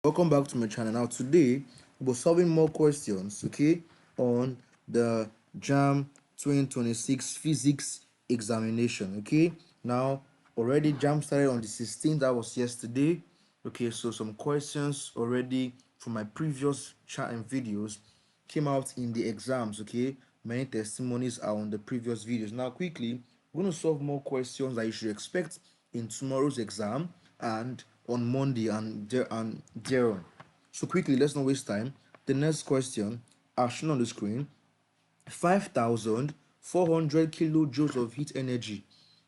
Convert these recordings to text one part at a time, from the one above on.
Welcome back to my channel. Now today we're solving more questions, okay, on the JAMB 2026 physics examination. Okay, now already JAMB started on the 16th, that was yesterday. Okay, so some questions already from my previous chat and videos came out in the exams. Okay, many testimonies are on the previous videos. Now quickly, we're going to solve more questions that you should expect in tomorrow's exam and on Monday and there on. So quickly, let's not waste time. The next question, as shown on the screen, 5,400 kilojoules of heat energy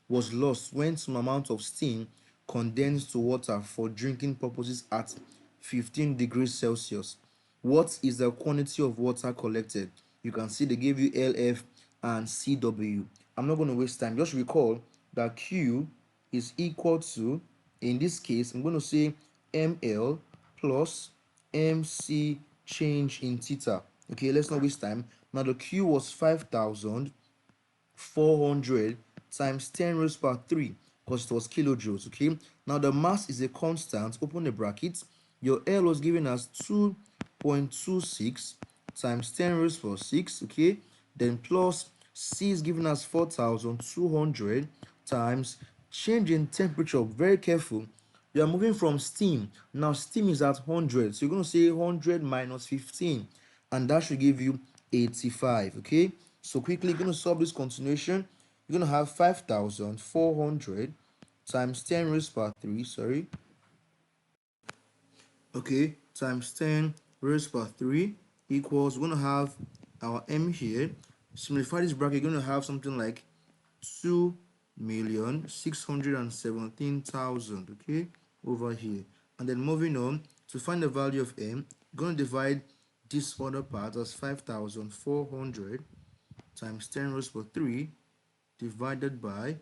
was lost when some amount of steam condensed to water for drinking purposes at 15 degrees Celsius. What is the quantity of water collected? You can see they gave you LF and CW. I'm not going to waste time. Just recall that Q is equal to, in this case, I'm going to say ML plus MC change in theta. Okay, let's not waste time. Now the Q was 5,400 times 10 raised power 3 because it was kilojoules. Okay, now the mass is a constant. Open the brackets. Your L was given as 2.26 times 10 raised power 6. Okay, then plus C is given as 4,200 times change in temperature. Very careful. You are moving from steam. Now steam is at 100. So you're going to say 100 minus 15. And that should give you 85. Okay. So quickly, you're going to solve this continuation. You're going to have 5,400 times 10 raised power 3. Sorry. Okay. Times 10 raised power 3 equals, we're going to have our M here. Simplify this bracket, you're going to have something like 2,617,000, okay, over here. And then moving on, to find the value of M, you're going to divide this other part as 5,400 times 10 raised by 3 divided by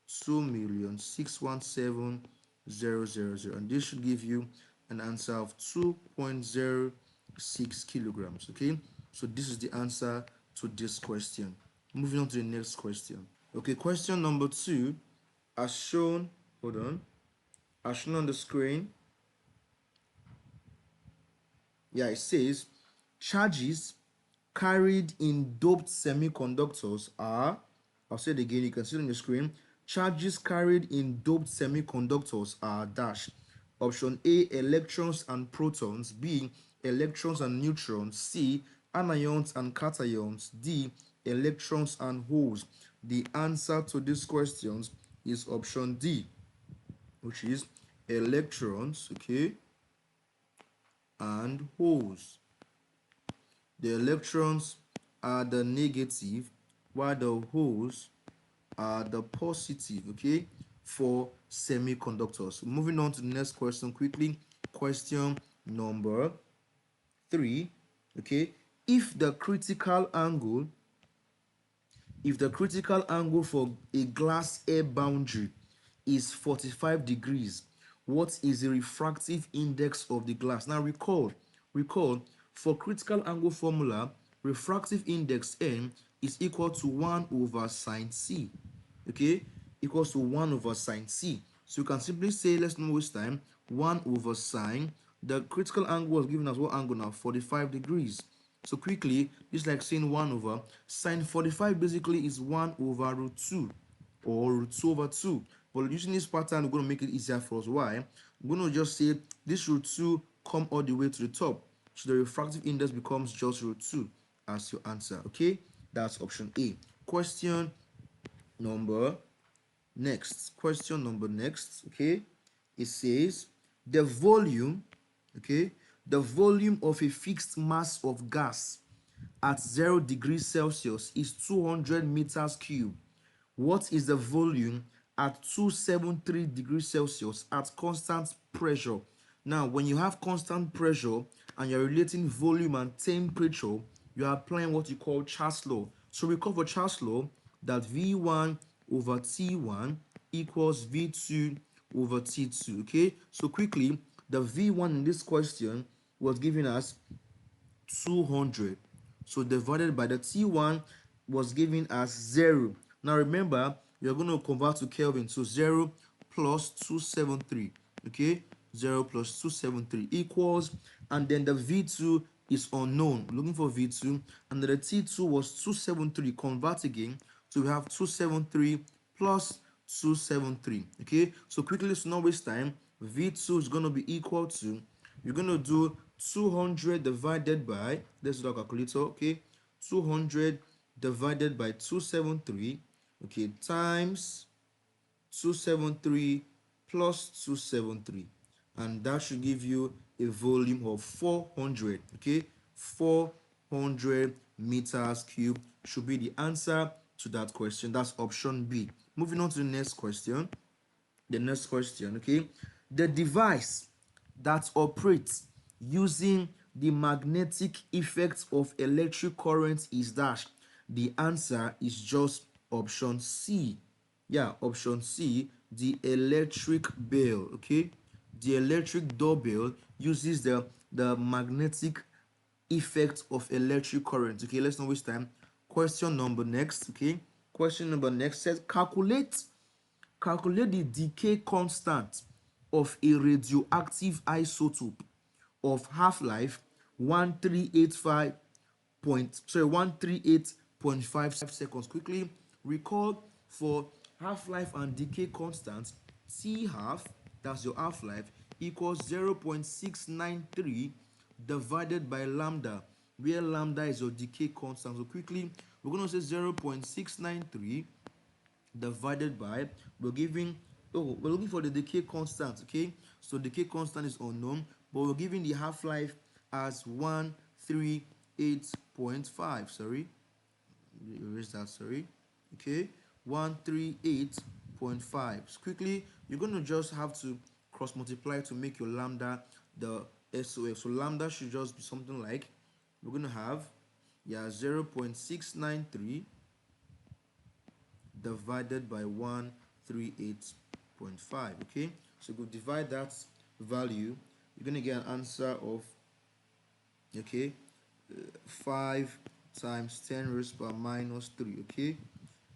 2,617,000. And this should give you an answer of 2.06 kilograms, okay? So this is the answer to this question. Moving on to the next question. Okay, question number 2, as shown, hold on, as shown on the screen. Yeah, it says charges carried in doped semiconductors are, I'll say it again, you can see it on the screen. Charges carried in doped semiconductors are dash. Option A, electrons and protons. B, electrons and neutrons. C, anions and cations. D, electrons and holes. The answer to these questions is option D, which is electrons, okay, and holes. The electrons are the negative, while the holes are the positive, okay, for semiconductors. Moving on to the next question quickly. Question number 3, okay. If the critical angle for a glass air boundary is 45 degrees, what is the refractive index of the glass? Now recall, for critical angle formula, refractive index N is equal to 1 over sine C. Okay, equals to 1 over sine C. So you can simply say, let's not waste time, 1 over sine. The critical angle was given as what angle now? 45 degrees. So quickly, this is like saying 1 over sine 45 basically is 1 over root 2 or root 2 over 2. But using this pattern, we're going to make it easier for us. Why? We're going to just say this root 2 come all the way to the top. So the refractive index becomes just root 2 as your answer. Okay, that's option A. Question number next. Okay, it says the volume, okay, the volume of a fixed mass of gas at 0 degrees Celsius is 200 meters cubed. What is the volume at 273 degrees Celsius at constant pressure? Now, when you have constant pressure and you're relating volume and temperature, you are applying what you call Charles law. So recall for Charles law that V1 over T1 equals V2 over T2. Okay, so quickly, the V1 in this question was given as 200. So divided by the T1 was given as 0. Now remember, you're going to convert to Kelvin. So 0 plus 273. Okay, 0 plus 273 equals, and then the V2 is unknown. We're looking for V2, and the T2 was 273. Convert again, so we have 273 plus 273. Okay, so quickly, so not waste time. V2 is going to be equal to, you're going to do 200 divided by, let's do a calculator. Okay, 200 divided by 273, okay, times 273 plus 273, and that should give you a volume of 400. Okay, 400 meters cubed should be the answer to that question. That's option B. Moving on to the next question. Okay, the device that operates using the magnetic effects of electric current is dash. The answer is just option C. Yeah, option C, the electric bell. Okay, the electric doorbell uses the magnetic effect of electric current. Okay, let's not waste time. Question number next. Okay, question number next says calculate the decay constant of a radioactive isotope of half-life 1385 seconds. Quickly recall, for half-life and decay constant, T half, that's your half-life, equals 0.693 divided by lambda, where lambda is your decay constant. So quickly, we're going to say 0.693 divided by, we're looking for the decay constant. Okay, so decay constant is unknown, but we're giving the half-life as 138.5. Sorry, erase that. Sorry. Okay, 138.5. So quickly, you're going to just have to cross multiply to make your lambda the SOF. So lambda should just be something like, we're going to have, yeah, 0.693 divided by 138.5. Okay, so go divide that value, you're going to get an answer of, okay, 5 times 10 raised by minus 3. Okay,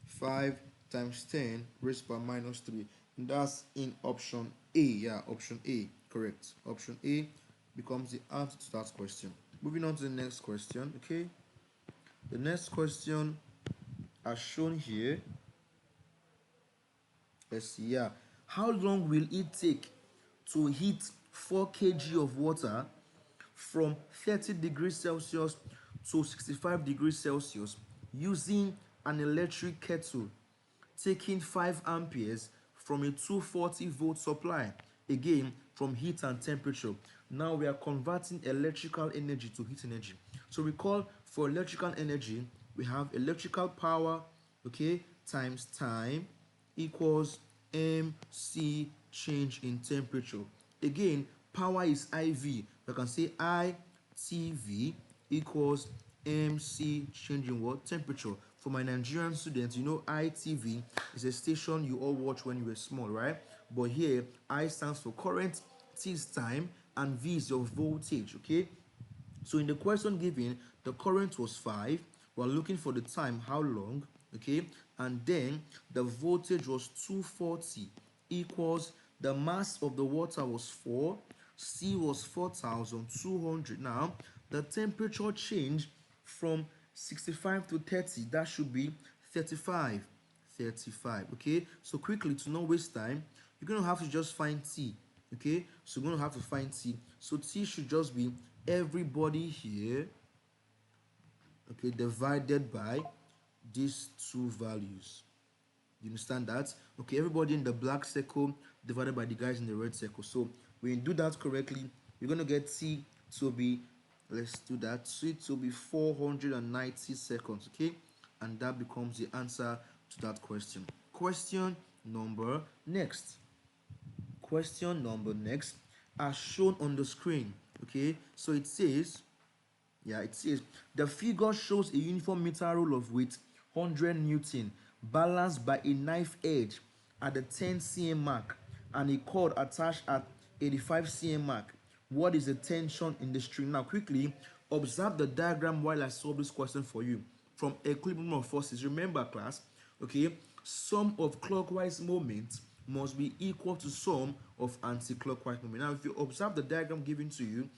5 times 10 raised by minus 3, and that's in option A. Yeah, option A, correct. Option A becomes the answer to that question. Moving on to the next question. Okay, the next question, as shown here, let's see. Yeah, how long will it take to heat 4 kg of water from 30 degrees Celsius to 65 degrees Celsius using an electric kettle taking 5 amperes from a 240 volt supply, again from heat and temperature? Now we are converting electrical energy to heat energy. So recall, for electrical energy we have electrical power, okay, times time equals mc change in temperature. Again, power is IV. We can say ITV equals mc change in what? Temperature. For my Nigerian students, you know ITV is a station you all watch when you were small, right? But here, I stands for current, T is time, and V is your voltage. Okay, so in the question given, the current was 5. We're looking for the time, how long, okay? And then the voltage was 240 equals, the mass of the water was 4, C was 4,200. Now, the temperature change from 65 to 30, that should be 35. 35. Okay, so quickly, to not waste time, you're going to have to just find T. Okay, so we're going to have to find T. So T should just be everybody here, okay, divided by these two values. You understand that? Okay, everybody in the black circle divided by the guys in the red circle. So when you do that correctly, you're going to get T to be, let's do that, T to be 490 seconds. Okay, and that becomes the answer to that question. Question number next. Question number next, as shown on the screen. Okay, so it says, yeah, it says the figure shows a uniform meter roll of weight 100 Newton balanced by a knife edge at the 10 cm mark and a cord attached at 85 cm mark. What is the tension in the string? Now quickly observe the diagram while I solve this question for you. From equilibrium of forces, remember class, okay, sum of clockwise moments must be equal to sum of anti-clockwise moment. Now, if you observe the diagram given to you,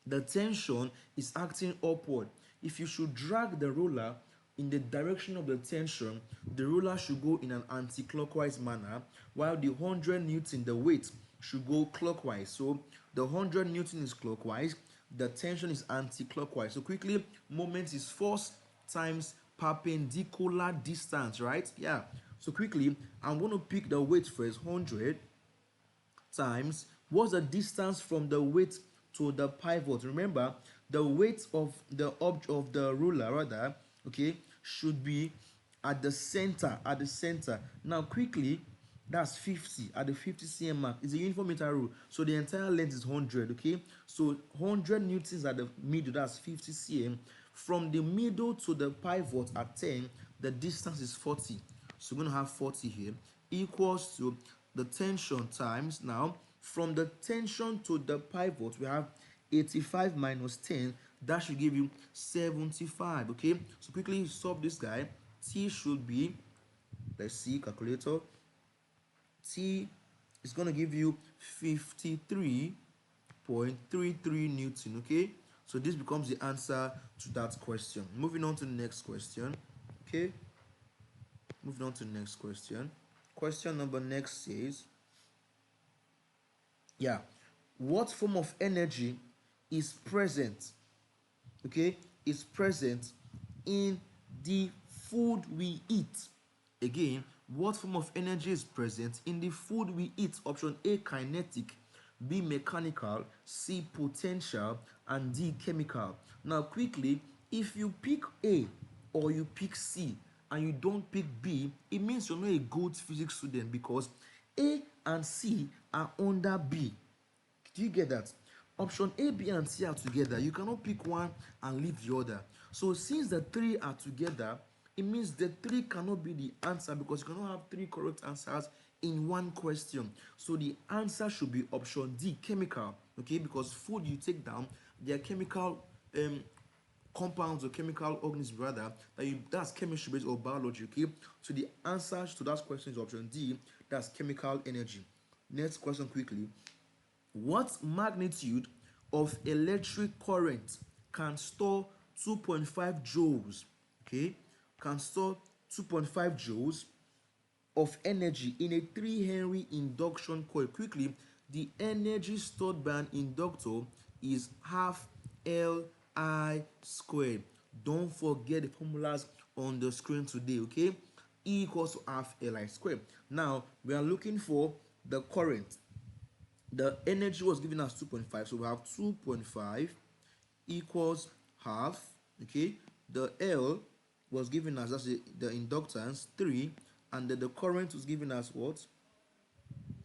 the tension is acting upward. If you should drag the roller in the direction of the tension, the roller should go in an anti-clockwise manner, while the 100 Newton, the weight, should go clockwise. So the 100 Newton is clockwise, the tension is anti-clockwise. So quickly, moment is force times perpendicular distance, right? Yeah. So quickly, I'm going to pick the weight first, 100 times what's the distance from the weight to the pivot. Remember, the weight of the object of the ruler, rather, okay, should be at the center. Now quickly, that's 50 at the 50 cm mark. It's a uniform meter rule, so the entire length is 100. Okay, so 100 newtons at the middle, that's 50 cm. From the middle to the pivot at 10, the distance is 40. So we're going to have 40 here, equals to the tension times, now from the tension to the pivot we have 85 minus 10, that should give you 75. Okay, so quickly solve this guy. T should be, let's see, calculator, T is going to give you 53.33 Newton. Okay, so this becomes the answer to that question. Moving on to the next question. Okay, moving on to the next question. Question number next says, yeah, what form of energy is present, okay, is present in the food we eat? Again, what form of energy is present in the food we eat? Option A, kinetic, B, mechanical, C, potential, and D, chemical. Now quickly, if you pick A or you pick C and you don't pick B, it means you're not a good physics student, because A and C are under B. Do you get that? Option A, B, and C are together. You cannot pick one and leave the other. So since the three are together, it means the three cannot be the answer, because you cannot have three correct answers in one question. So the answer should be option D, chemical. Okay, because food you take down, they are chemical compounds or chemical organisms, rather, that's chemistry based or biology. Okay, so the answer to that question is option D, that's chemical energy. Next question quickly. What magnitude of electric current can store 2.5 joules? Okay, can store 2.5 joules of energy in a 3 Henry induction coil. Quickly, the energy stored by an inductor is half Li squared. Don't forget the formulas on the screen today. Okay, E equals to half Li squared. Now we are looking for the current. The energy was given as 2.5, so we have 2.5 equals half. Okay, the L was given as, that's the inductance, 3, and then the current was given as what?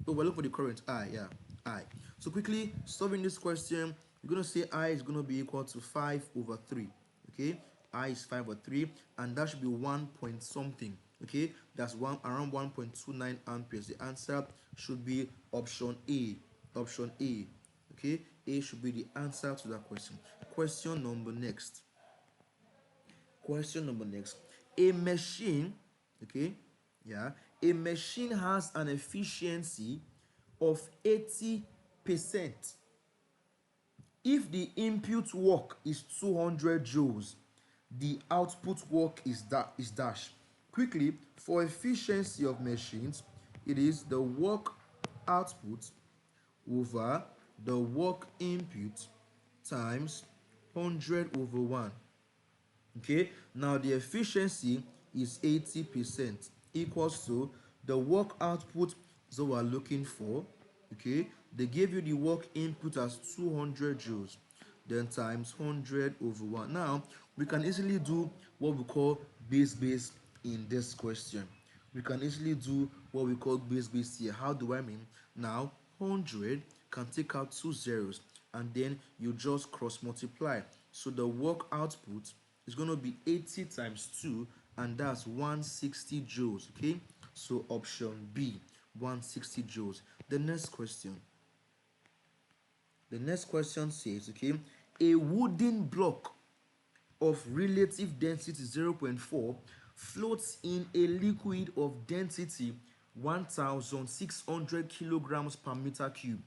So we're looking for the current, I. Yeah, I. So quickly solving this question, we're going to say I is going to be equal to 5 over 3. Okay, I is 5 over 3, and that should be 1 point something. Okay, that's around 1.29 amperes. The answer should be option A. Option A. Okay, A should be the answer to that question. Question number next. Question number next. A machine, okay, yeah, a machine has an efficiency of 80%. If the input work is 200 joules, the output work is dash. Quickly, for efficiency of machines, it is the work output over the work input times 100 over 1. Okay, now the efficiency is 80%, equals to the work output is what we're looking for. Okay, they gave you the work input as 200 joules, then times 100 over 1. Now we can easily do what we call base in this question. We can easily do what we call base here. How do I mean? Now 100 can take out 2 zeros, and then you just cross multiply. So the work output is going to be 80 times 2, and that's 160 joules. Okay, so option B, 160 joules. The next question says, okay, a wooden block of relative density 0.4 floats in a liquid of density 1,600 kilograms per meter cube.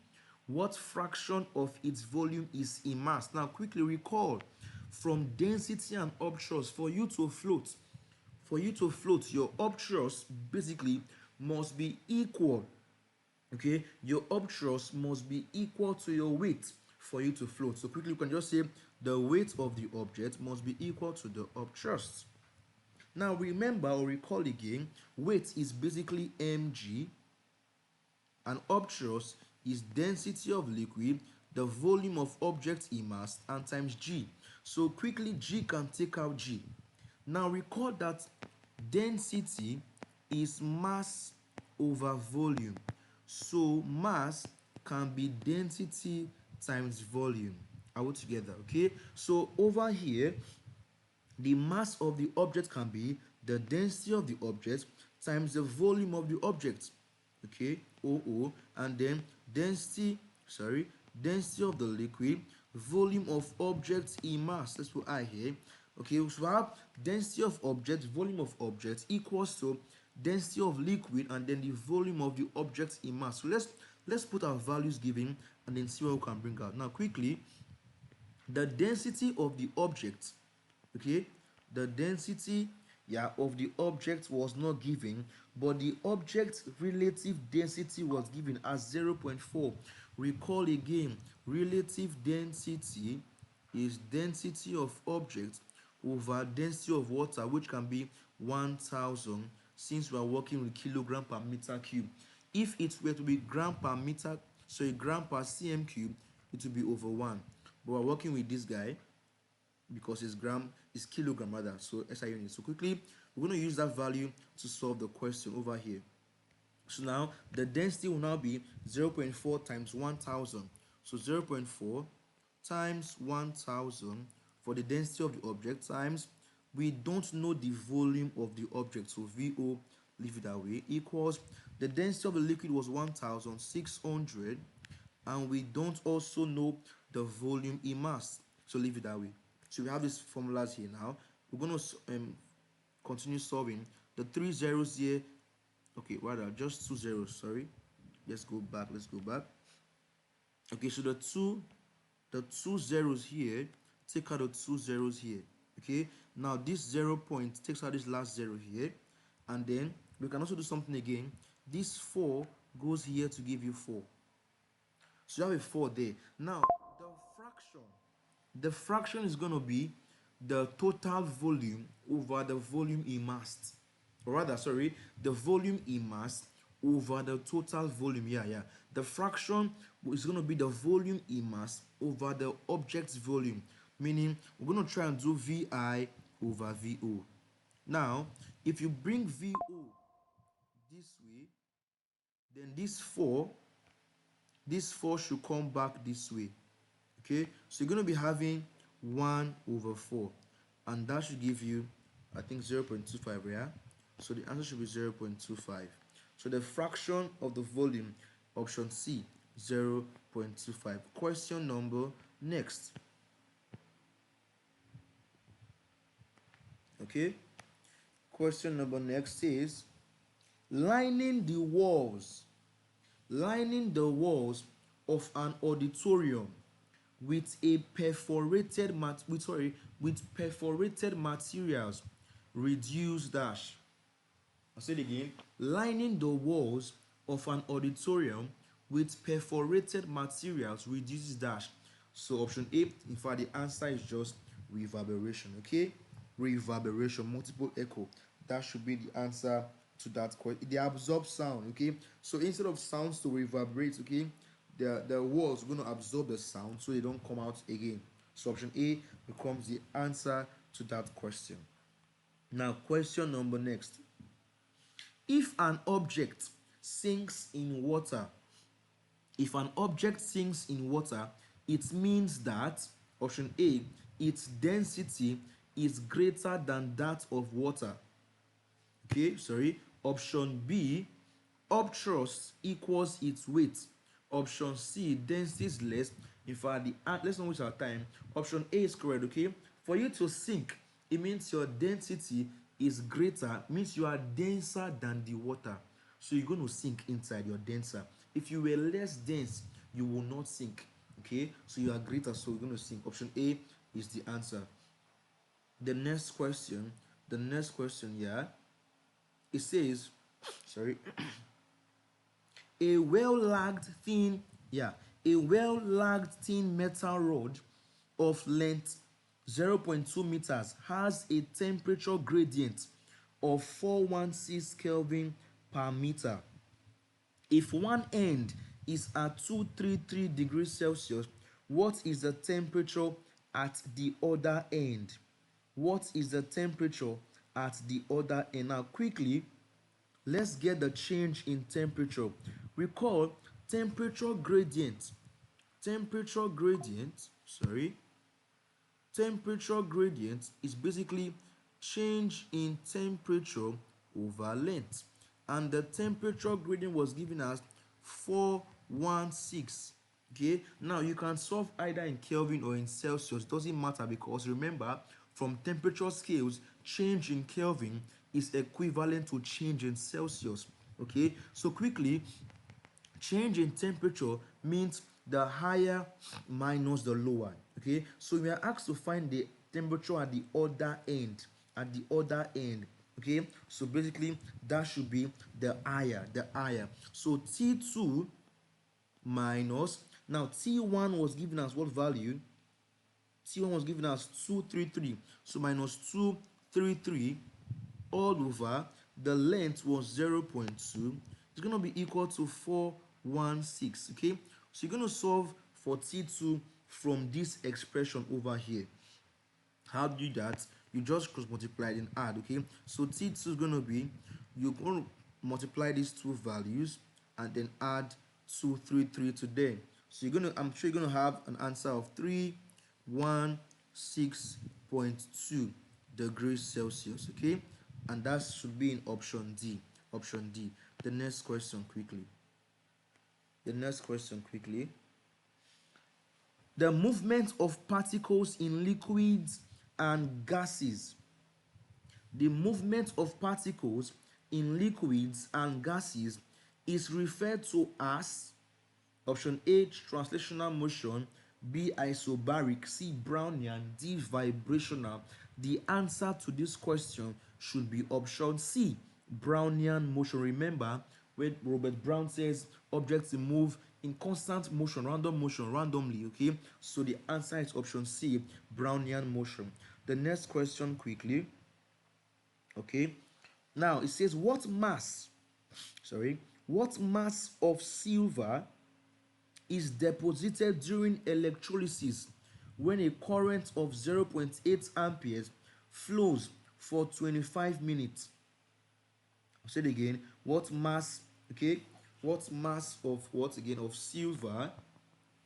What fraction of its volume is in mass? Now quickly recall, from density and upthrust, for you to float, your upthrust basically must be equal. Okay, your upthrust must be equal to your weight for you to float. So quickly you can just say the weight of the object must be equal to the upthrust. Now remember or recall again, weight is basically mg, and upthrust is density of liquid, the volume of object in mass, and times g. So quickly, g can take out g. Now recall that density is mass over volume. So mass can be density times volume. Are we together? Okay. So over here, the mass of the object can be the density of the object times the volume of the object. Okay, OO, and then density of the liquid, volume of object in mass. Let's put I here. Okay, so we have density of object, volume of object equals to density of liquid, and then the volume of the object in mass. So let's put our values given and then see what we can bring out. Now quickly, the density of the object, okay, the density, yeah, of the object was not given, but the object's relative density was given as 0.4. Recall again, relative density is density of object over density of water, which can be 1,000, since we are working with kilogram per meter cube. If it were to be gram per meter, sorry, gram per cm cube, it will be over 1. But we're working with this guy because it's kilogram rather, so SI unit. So quickly, we're going to use that value to solve the question over here. So now the density will now be 0.4 times 1,000. So 0.4 times 1,000 for the density of the object, times, we don't know the volume of the object, so VO, leave it that way, equals the density of the liquid was 1,600, and we don't also know the volume in mass, so leave it that way. So we have these formulas here now. We're going to continue solving. The 3 zeros here, okay, rather just 2 zeros, sorry. Let's go back. Okay, so the two zeros here, take out the 2 zeros here. Okay, now this 0 point takes out this last 0 here, and then we can also do something again. This 4 goes here to give you 4. So you have a 4 there. Now the fraction is going to be the total volume over the volume in mass, or rather, sorry, the volume in mass over the total volume. The fraction is going to be the volume in mass over the object's volume, meaning we're going to try and do VI over VO. Now if you bring VO this way, then this 4 should come back this way. Okay, so you're going to be having 1 over 4, and that should give you, I think, 0.25, yeah? So the answer should be 0.25. So the fraction of the volume, option C, 0.25. Question number next. Okay, question number next is lining the walls of an auditorium with perforated materials reduce dash. I'll say it again. Lining the walls of an auditorium with perforated materials reduces dash. So option A, in fact, the answer is just reverberation. Okay, reverberation, multiple echo. That should be the answer to that question. They absorb sound. Okay, so instead of sounds to reverberate, okay, the walls are going to absorb the sound so they don't come out again. So option A becomes the answer to that question. Now question number next. If an object sinks in water, it means that, option A, its density is greater than that of water. Okay, sorry. Option B, upthrust equals its weight. Option C, density is less. In fact, let's not waste our time. Option A is correct. Okay, for you to sink, it means your density is greater, means you are denser than the water. So you're going to sink inside, you're denser. If you were less dense, you will not sink. Okay, so you are greater, so you're going to sink. Option A is the answer. The next question, yeah, it says, sorry, a well-lagged thin, yeah, a well-lagged thin metal rod of length 0.2 meters has a temperature gradient of 416 Kelvin per meter. If one end is at 233 degrees Celsius, what is the temperature at the other end? What is the temperature at the other end? Now, quickly, let's get the change in temperature. Recall temperature gradient. Temperature gradient is basically change in temperature over length. And the temperature gradient was given as 416. Okay, now you can solve either in Kelvin or in Celsius. Doesn't matter, because remember, from temperature scales, change in Kelvin is equivalent to change in Celsius. Okay, so quickly, change in temperature means the higher minus the lower. Okay, so we are asked to find the temperature at the other end. Okay, so basically that should be the higher. So T2 minus, now T1 was given as what value? T1 was given as 233, so minus 233 all over the length was 0.2. It's going to be equal to 416. Okay, so you're going to solve for T2 from this expression over here. How do you do that? You just cross multiply and add. Okay, so T2 is going to be, you're going to multiply these two values and then add 233 to them. So you're going to, I'm sure you're going to have an answer of 316.2 degrees Celsius. Okay, and that should be in option D. The next question quickly. The movement of particles in liquids and gases. The movement of particles in liquids and gases is referred to as option A, translational motion, B, isobaric, C, Brownian, D, vibrational. The answer to this question should be option C, Brownian motion. Remember when Robert Brown says objects move in constant motion, random motion, randomly. Okay, so the answer is option C, Brownian motion. The next question quickly. Okay, now it says what mass of silver is deposited during electrolysis when a current of 0.8 amperes flows for 25 minutes. I'll say it again. What mass of silver,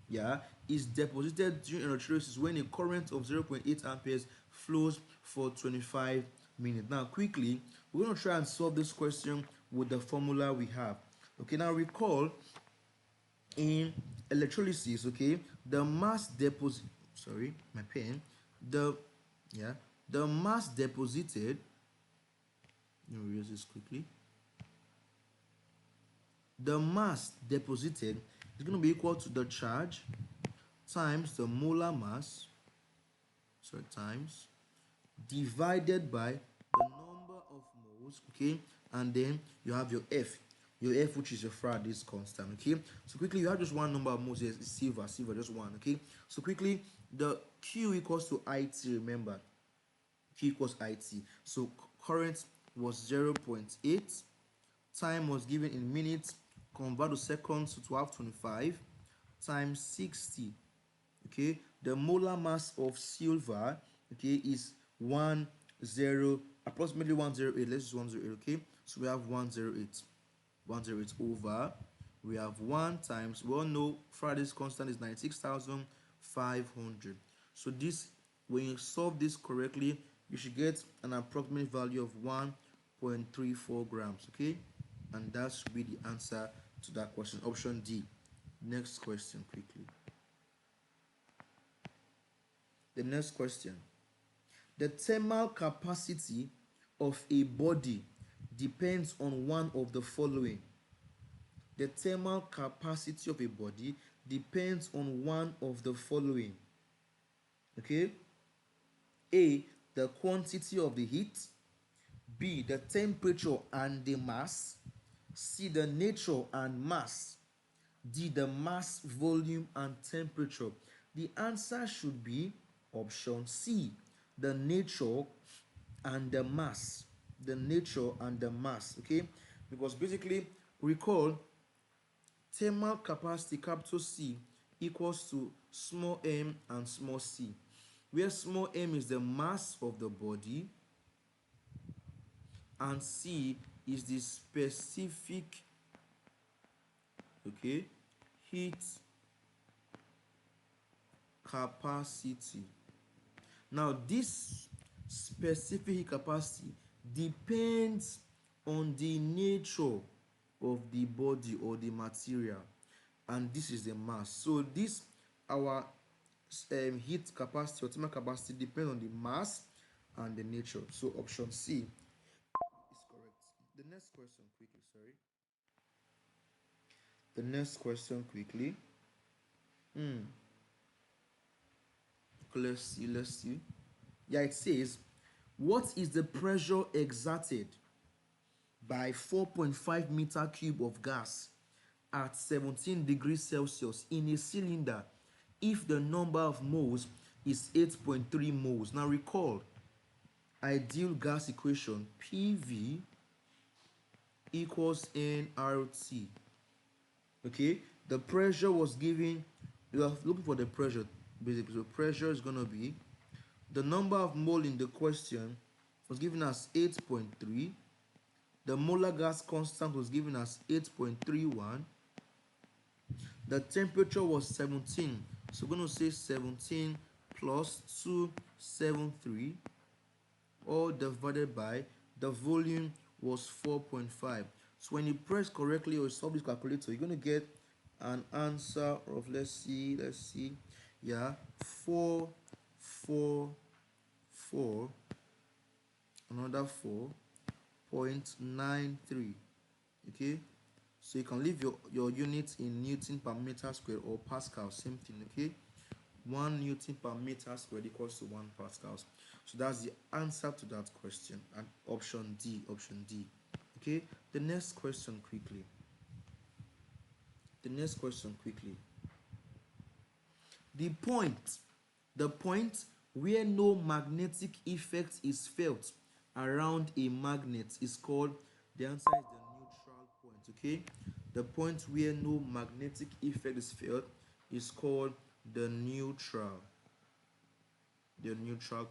yeah, is deposited during electrolysis when a current of 0.8 amperes flows for 25 minutes. Now quickly, we're going to try and solve this question with the formula we have. Okay, now recall in electrolysis, okay, the mass deposit, sorry, my pen, the mass deposited, let me erase this quickly. The mass deposited is going to be equal to the charge times the molar mass, times divided by the number of moles. Okay, and then you have your F, which is your Faraday's constant. Okay, so quickly, you have just one number of moles here, silver, just one. Okay, so quickly, the Q equals to IT. Remember, Q equals IT. So current was 0.8, time was given in minutes, convert to seconds, so to have 25 times 60. Okay, the molar mass of silver, okay, is approximately 108. Let's just 108. Okay, so we have 108 over, we have 1 times, we all know Faraday's constant is 96,500. So this, when you solve this correctly, you should get an approximate value of 1.34 grams. Okay, and that should be the answer to that question, option D. Next question quickly. The next question. The thermal capacity of a body depends on one of the following. the thermal capacity of a body depends on one of the following. Okay? A, the quantity of the heat. B, the temperature and the mass. C, the nature and mass. D, the mass, volume, and temperature. The answer should be option C, the nature and the mass. The nature and the mass. Okay? Because basically, recall thermal capacity, capital C, equals to small m and small c, where small m is the mass of the body and c is the specific, okay, heat capacity. Now this specific heat capacity depends on the nature of the body or the material, and this is the mass. So this our heat capacity or thermal capacity depends on the mass and the nature. So option C is correct. The next question quickly, sorry. The next question quickly. Let's see. Yeah, it says, what is the pressure exerted by 4.5 meter cube of gas at 17 degrees Celsius in a cylinder if the number of moles is 8.3 moles? Now recall, ideal gas equation, PV equals nRT. Okay, the pressure was given, you are looking for the pressure basically. So pressure is going to be the number of mole in the question was given as 8.3. The molar gas constant was given as 8.31. The temperature was 17. So we're going to say 17 plus 273, all divided by the volume was 4.5. So when you press correctly or solve this calculator, you're going to get an answer of, let's see, yeah, 444, another 4.93. Okay, so you can leave your units in Newton per meter squared or Pascal, same thing. Okay, 1 Newton per meter squared equals to 1 Pascals. So that's the answer to that question, and option D. Okay, the next question quickly. The point where no magnetic effect is felt around a magnet is called, the answer is the neutral point. Okay, the point where no magnetic effect is felt is called the neutral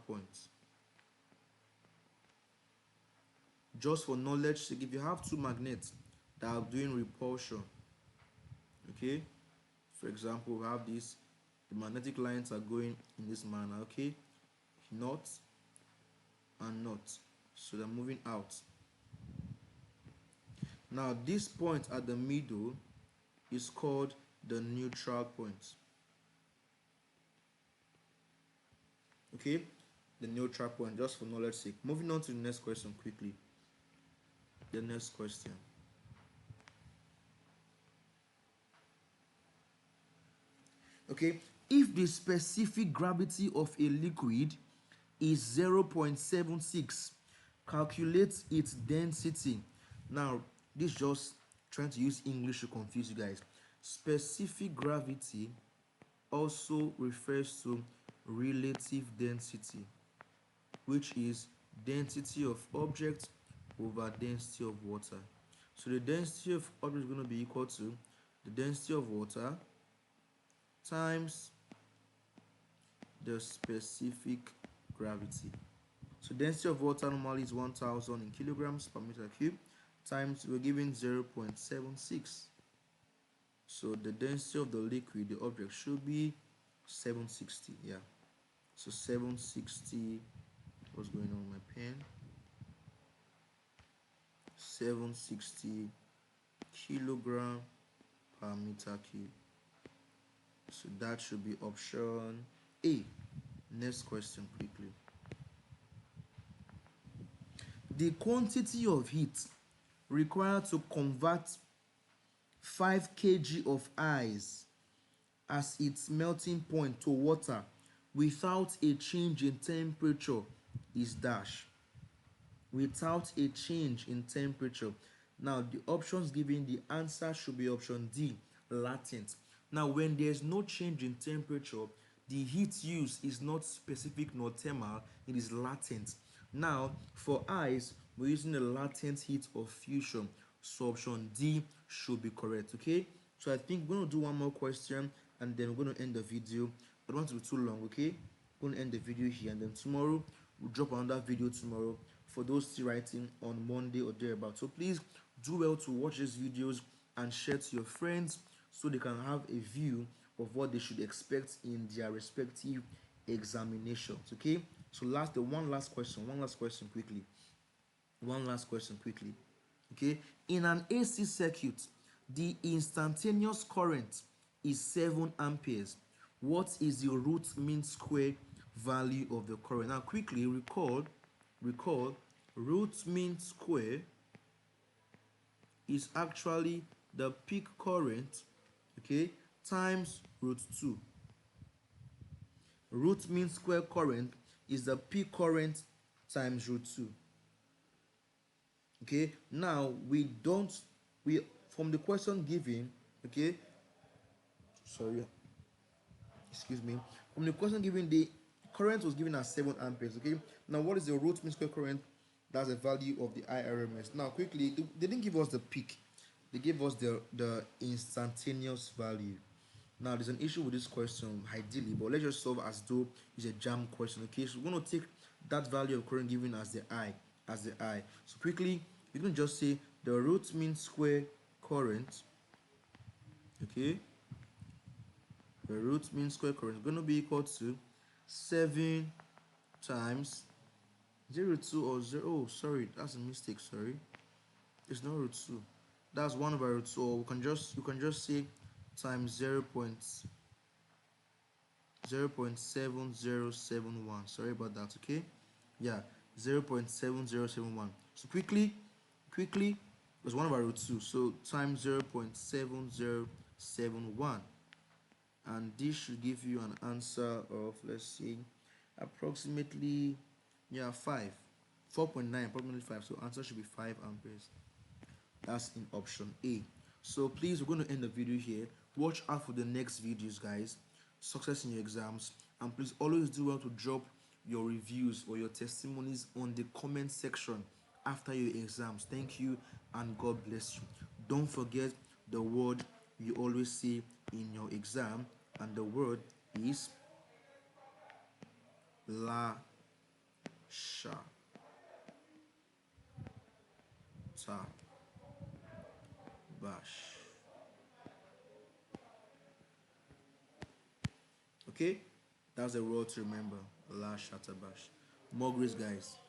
point. Just for knowledge sake, if you have two magnets that are doing repulsion, okay, for example, we have this, the magnetic lines are going in this manner, okay, north and north, so they're moving out. Now this point at the middle is called the neutral point. Okay, the neutral point, just for knowledge sake. Moving on to the next question quickly. The next question. Okay, if the specific gravity of a liquid is 0.76, calculate its density. Now this just trying to use English to confuse you guys. Specific gravity also refers to relative density, which is density of object over density of water. So the density of object is going to be equal to the density of water times the specific gravity. So density of water normally is 1000 in kilograms per meter cube, times we're given 0.76. So the density of the liquid, the object, should be 760. Yeah, so 760, what's going on with my pen, 760 kilogram per meter cube. So that should be option A. Next question quickly. The quantity of heat required to convert 5 kg of ice as its melting point to water without a change in temperature is dash. Without a change in temperature. Now, the options given, the answer should be option D, latent. Now, when there's no change in temperature, the heat used is not specific nor thermal, it is latent. Now, for ice, we're using the latent heat of fusion. So option D should be correct, okay? So I think we're going to do one more question and then we're going to end the video. I don't want to be too long, okay? We're going to end the video here and then tomorrow we'll drop another video tomorrow for those still writing on Monday or thereabout. So please do well to watch these videos and share to your friends so they can have a view of what they should expect in their respective examinations. Okay, so one last question quickly. Okay, in an AC circuit, the instantaneous current is 7 amperes. What is the root mean square value of the current? Now quickly recall root mean square is actually the peak current, okay, times root 2. Root mean square current is the peak current times root 2. Okay, now we from the question given, okay, sorry, excuse me, from the question given, the current was given as 7 amperes. Okay, now what is the root mean square current? That's the value of the IRMS. Now quickly, they didn't give us the peak, they gave us the instantaneous value. Now there's an issue with this question ideally, but let's just solve as though it's a JAMB question. Okay, so we're going to take that value of current given as the I, so quickly you can just say the root mean square current, okay, the root mean square current is going to be equal to 7 times 0.2 or 0. Oh, sorry, that's a mistake. Sorry, it's not root 2. That's 1 over root 2. Or you can just say times 0.7071. Sorry about that. Okay, yeah, 0.7071. So quickly, it's 1 over root 2. So times 0.7071. And this should give you an answer of, let's see, approximately, yeah, 4.9, approximately 5. So answer should be 5 amperes. That's in option A. So please, we're going to end the video here. Watch out for the next videos, guys. Success in your exams, and please always do well to drop your reviews or your testimonies on the comment section after your exams. Thank you and God bless you. Don't forget the word you always say in your exam, and the word is la sha ta bash. Okay, that's a word to remember. La shata bash. More grace, guys.